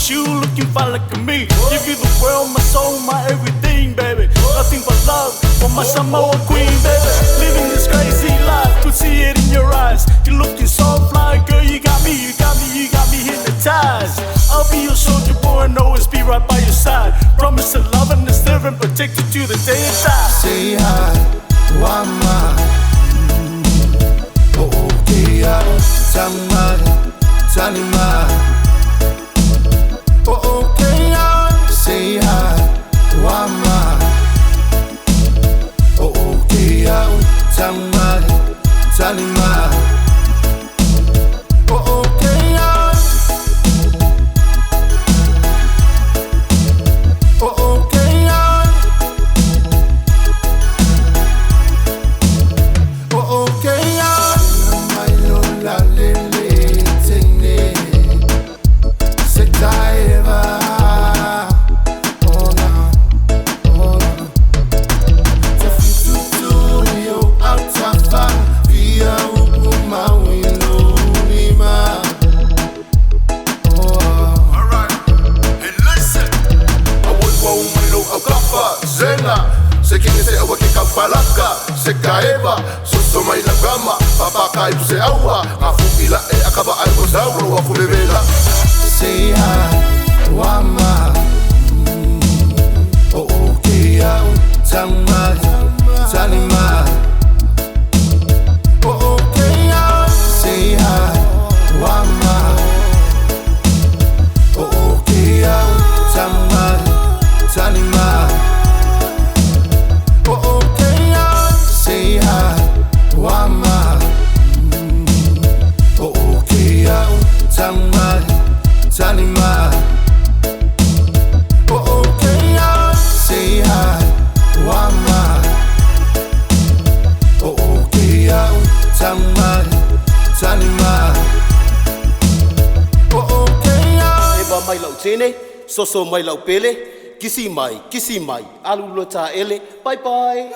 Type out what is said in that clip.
at you, looking fine like me. Give you the world, my soul, my everything, baby. Nothing but love for my Samoa queen, baby. Living this crazy life, could see it in your eyes. You're looking so fly, girl, you got me, you got me, you got me hypnotized. I'll be your soldier boy and always be right by your side. Promise to love and serve and protect you to the day you die. Say hi, Wama. Oh, okay, Tama, Tanima. Oh, okay, say hi, Wama. Oh, okay, Tama, Tanima. Oh, okay, oh, okay, oh, okay, my lola lele tene, setaiva, ona, tafututu yo atafa, via ukuma wino lima. Alright, hey listen, I would go milo agafa, zena. Se kini se awa ke kapalaka, se kaeva, susto mai la gama, papa kai tu se awa, afupila e akaba ai kosauro wa kumevela. Say hi, Wama. Oh okay, Tama, Tanima. Oh okay, say hi, Wama. Oh okay, Tama, Tanima. Oh, okay, say hi, Wama. Oh, okay, Tama, Tanima. Oh, okay, say hi, Wama. Oh, okay, Tama, Tanima. Oh, okay, Eba mai lau tene, soso mai lau pele. Kisi mai, alu lota ele. Bye bye.